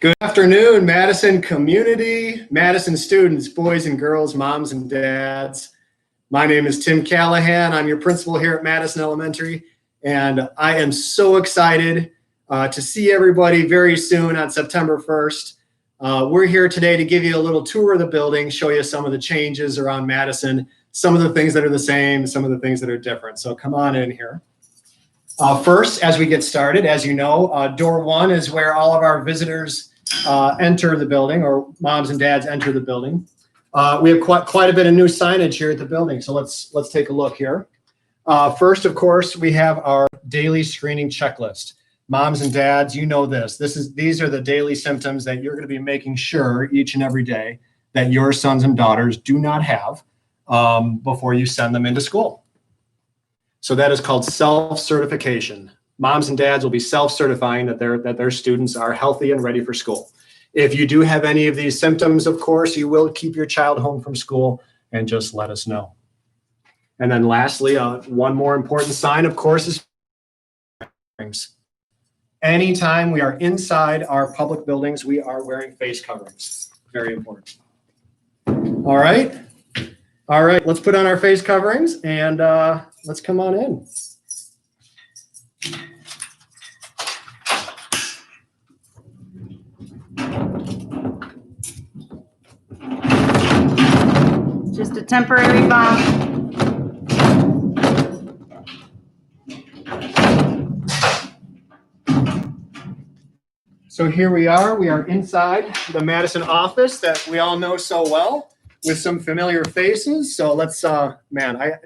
Good afternoon, Madison community, Madison students, boys and girls, moms and dads. My name is Tim Callahan. I'm your principal here at Madison Elementary, and I am so excited to see everybody very soon on September 1st. We're here today to give you a little tour of the building, show you some of the changes around Madison, some of the things that are the same, some of the things that are different. So come on in here. First, as we get started, as you know, door one is where all of our visitors enter the building, or moms and dads enter the building. We have quite a bit of new signage here at the building, so let's take a look here. First, of course, we have our daily screening checklist. Moms and dads, you know this. These are the daily symptoms that you're going to be making sure each and every day that your sons and daughters do not have before you send them into school. So that is called self-certification. Moms and dads will be self-certifying that their students are healthy and ready for school. If you do have any of these symptoms, of course, you will keep your child home from school and just let us know. And then lastly, one more important sign, of course, is coverings. Anytime we are inside our public buildings, we are wearing face coverings. Very important. All right, let's put on our face coverings and let's come on in. Just a temporary bump. So here we are inside the Madison office that we all know so well with some familiar faces. So let's,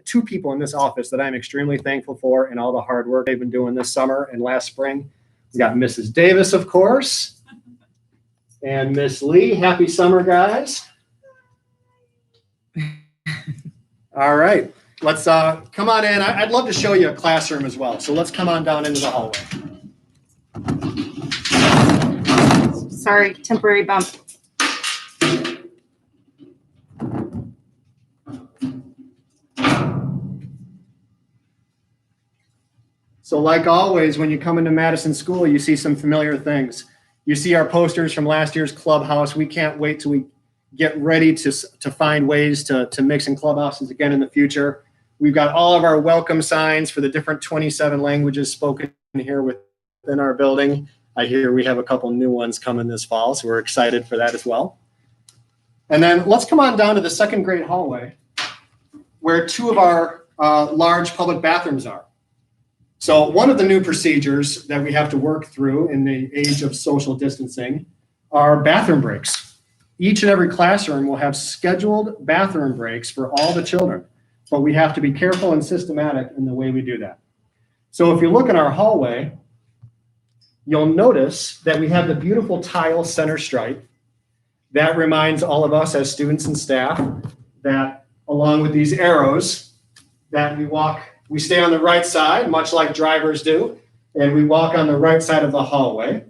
two people in this office that I'm extremely thankful for and all the hard work they've been doing this summer and last spring. We got Mrs. Davis, of course, and Miss Lee. Happy summer, guys. All right, let's come on in. I'd love to show you a classroom as well. So let's come on down into the hallway. Sorry, temporary bump. So like always, when you come into Madison School, you see some familiar things. You see our posters from last year's Clubhouse. We can't wait till we get ready to find ways to mix in Clubhouses again in the future. We've got all of our welcome signs for the different 27 languages spoken here within our building. I hear we have a couple new ones coming this fall, so we're excited for that as well. And then let's come on down to the second grade hallway where two of our large public bathrooms are. So one of the new procedures that we have to work through in the age of social distancing are bathroom breaks. Each and every classroom will have scheduled bathroom breaks for all the children, but we have to be careful and systematic in the way we do that. So if you look in our hallway, you'll notice that we have the beautiful tile center stripe. That reminds all of us as students and staff that along with these arrows that we stay on the right side, much like drivers do, and we walk on the right side of the hallway.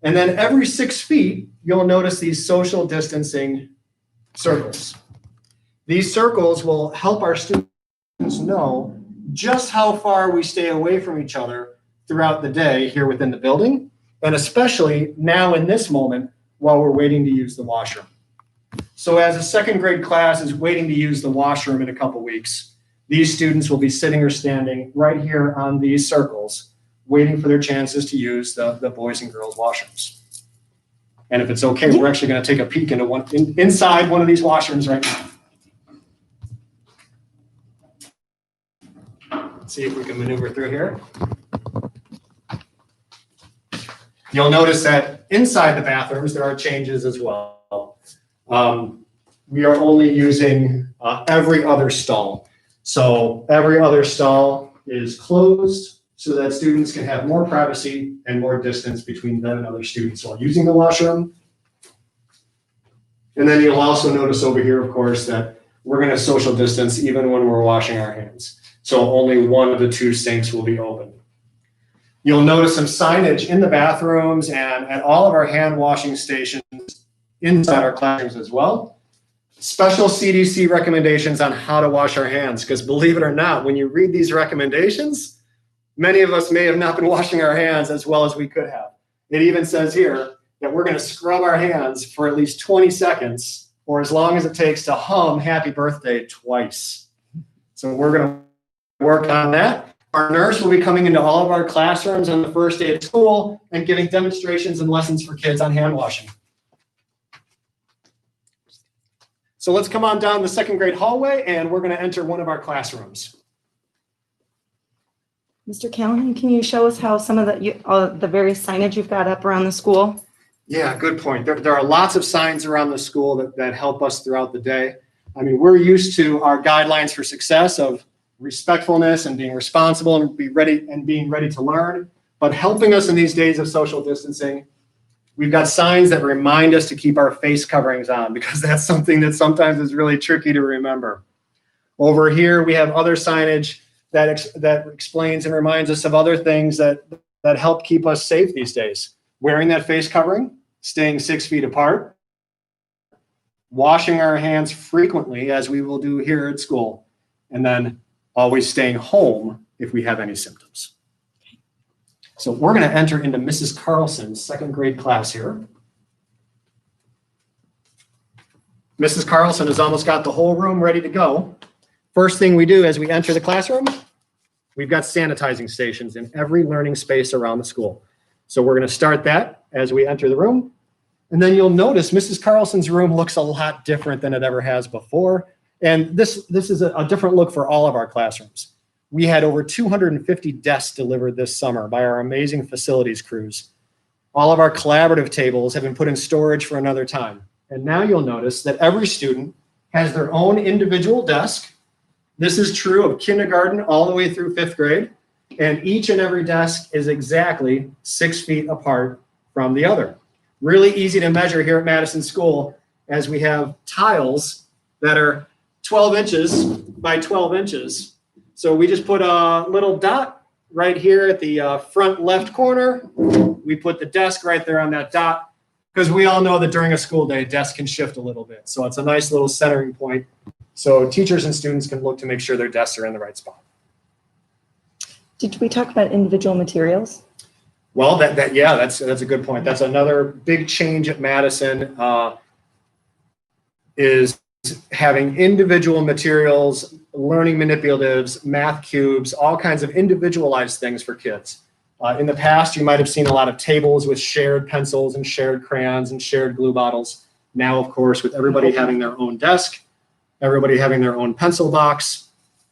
And then every 6 feet, you'll notice these social distancing circles. These circles will help our students know just how far we stay away from each other throughout the day here within the building, and especially now in this moment while we're waiting to use the washroom. So as a second grade class is waiting to use the washroom in a couple weeks, these students will be sitting or standing right here on these circles, waiting for their chances to use the boys and girls washrooms. And if it's okay, we're actually going to take a peek into inside one of these washrooms right now. Let's see if we can maneuver through here. You'll notice that inside the bathrooms, there are changes as well. We are only using every other stall. So every other stall is closed so that students can have more privacy and more distance between them and other students while using the washroom. And then you'll also notice over here, of course, that we're going to social distance even when we're washing our hands. So only one of the two sinks will be open. You'll notice some signage in the bathrooms and at all of our hand washing stations inside our classrooms as well. Special CDC recommendations on how to wash our hands, because believe it or not, when you read these recommendations, many of us may have not been washing our hands as well as we could have. It even says here, that we're going to scrub our hands for at least 20 seconds or as long as it takes to hum happy birthday twice. So we're going to work on that. Our nurse will be coming into all of our classrooms on the first day of school and giving demonstrations and lessons for kids on hand washing. So let's come on down the second grade hallway and we're going to enter one of our classrooms. Mr. Callahan, can you show us how some of the various signage you've got up around the school? Yeah, good point. There are lots of signs around the school that help us throughout the day. I mean, we're used to our guidelines for success of respectfulness and being responsible and being ready to learn. But helping us in these days of social distancing, we've got signs that remind us to keep our face coverings on because that's something that sometimes is really tricky to remember. Over here, we have other signage that explains and reminds us of other things that help keep us safe these days. Wearing that face covering, staying 6 feet apart, washing our hands frequently, as we will do here at school, and then always staying home if we have any symptoms. So we're going to enter into Mrs. Carlson's second grade class here. Mrs. Carlson has almost got the whole room ready to go. First thing we do as we enter the classroom, we've got sanitizing stations in every learning space around the school. So we're going to start that as we enter the room. And then you'll notice Mrs. Carlson's room looks a lot different than it ever has before. And this is a different look for all of our classrooms. We had over 250 desks delivered this summer by our amazing facilities crews. All of our collaborative tables have been put in storage for another time. And now you'll notice that every student has their own individual desk. This is true of kindergarten all the way through 5th grade. And each and every desk is exactly 6 feet apart from the other. Really easy to measure here at Madison School as we have tiles that are 12 inches by 12 inches. So we just put a little dot right here at the front left corner. We put the desk right there on that dot because we all know that during a school day, desks can shift a little bit. So it's a nice little centering point so teachers and students can look to make sure their desks are in the right spot. Did we talk about individual materials? Well, that's a good point. That's another big change at Madison is having individual materials, learning manipulatives, math cubes, all kinds of individualized things for kids. In the past, you might have seen a lot of tables with shared pencils and shared crayons and shared glue bottles. Now, of course, with everybody having their own desk, everybody having their own pencil box,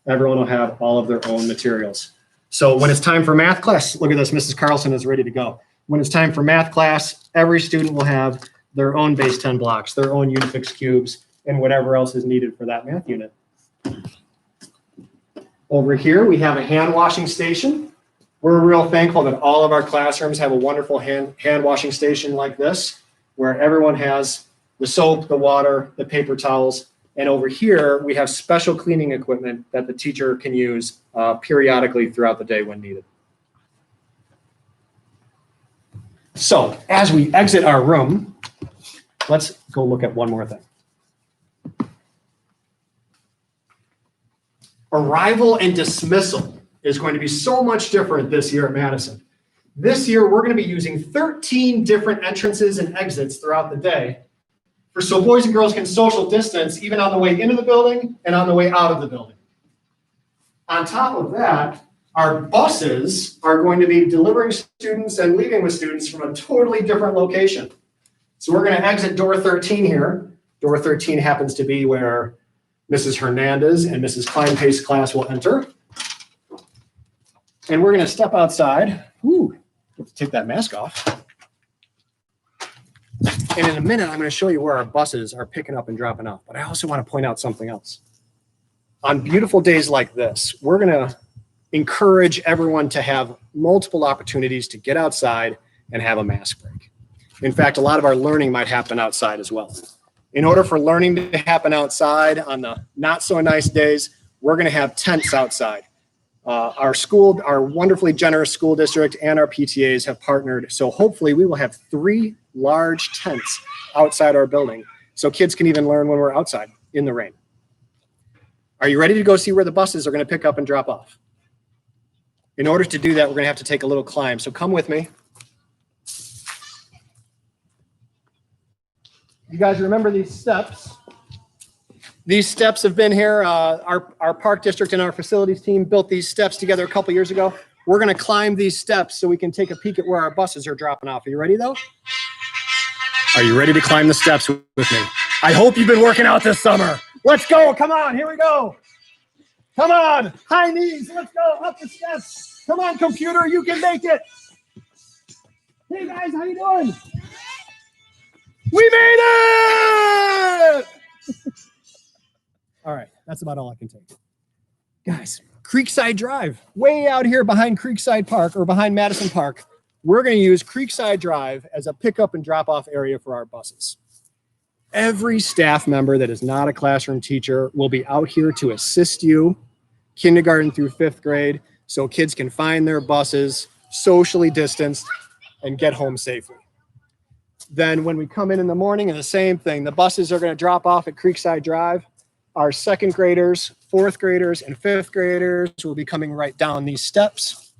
everyone will have all of their own materials. So when it's time for math class, look at this, Mrs. Carlson is ready to go. When it's time for math class, every student will have their own base 10 blocks, their own Unifix cubes, and whatever else is needed for that math unit. Over here, we have a hand washing station. We're real thankful that all of our classrooms have a wonderful hand washing station like this, where everyone has the soap, the water, the paper towels. And over here, we have special cleaning equipment that the teacher can use periodically throughout the day when needed. So as we exit our room, let's go look at one more thing. Arrival and dismissal is going to be so much different this year at Madison. This year, we're going to be using 13 different entrances and exits throughout the day so boys and girls can social distance even on the way into the building and on the way out of the building. On top of that, our buses are going to be delivering students and leaving with students from a totally different location. So we're going to exit door 13 here. Door 13 happens to be where Mrs. Hernandez and Mrs. Kleinpace's class will enter. And we're going to step outside. Ooh, have to take that mask off. And in a minute, I'm going to show you where our buses are picking up and dropping off. But I also want to point out something else. On beautiful days like this, we're going to encourage everyone to have multiple opportunities to get outside and have a mask break. In fact, a lot of our learning might happen outside as well. In order for learning to happen outside on the not so nice days, we're going to have tents outside. Our wonderfully generous school district and our PTAs have partnered. So hopefully we will have 3 large tents outside our building so kids can even learn when we're outside in the rain. Are you ready to go see where the buses are going to pick up and drop off? In order to do that, we're going to have to take a little climb. So come with me. You guys remember these steps? These steps have been here. Our park district and our facilities team built these steps together a couple years ago. We're going to climb these steps so we can take a peek at where our buses are dropping off. Are you ready, though? Are you ready to climb the steps with me? I hope you've been working out this summer. Let's go. Come on. Here we go. Come on. High knees. Let's go up the steps. Come on, computer. You can make it. Hey, guys. How you doing? We made it! All right. That's about all I can take. Guys, Creekside Drive, way out here behind Creekside Park or behind Madison Park. We're going to use Creekside Drive as a pickup and drop off area for our buses. Every staff member that is not a classroom teacher will be out here to assist you, kindergarten through 5th grade, so kids can find their buses, socially distanced, and get home safely. Then when we come in the morning, and the same thing, the buses are going to drop off at Creekside Drive. Our 2nd graders, 4th graders, and 5th graders will be coming right down these steps.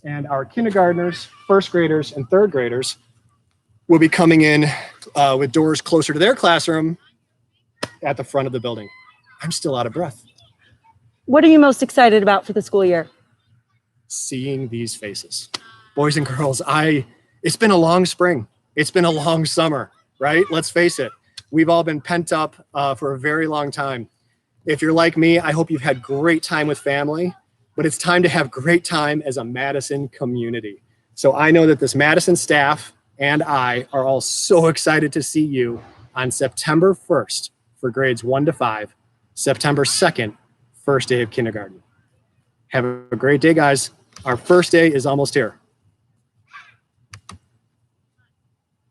And our kindergartners, 1st graders, and 3rd graders will be coming in with doors closer to their classroom at the front of the building. I'm still out of breath. What are you most excited about for the school year? Seeing these faces. Boys and girls, it's been a long spring. It's been a long summer, right? Let's face it. We've all been pent up for a very long time. If you're like me, I hope you've had great time with family, but it's time to have great time as a Madison community. So I know that this Madison staff and I are all so excited to see you on September 1st for grades 1 to 5, September 2nd, first day of kindergarten. Have a great day, guys. Our first day is almost here.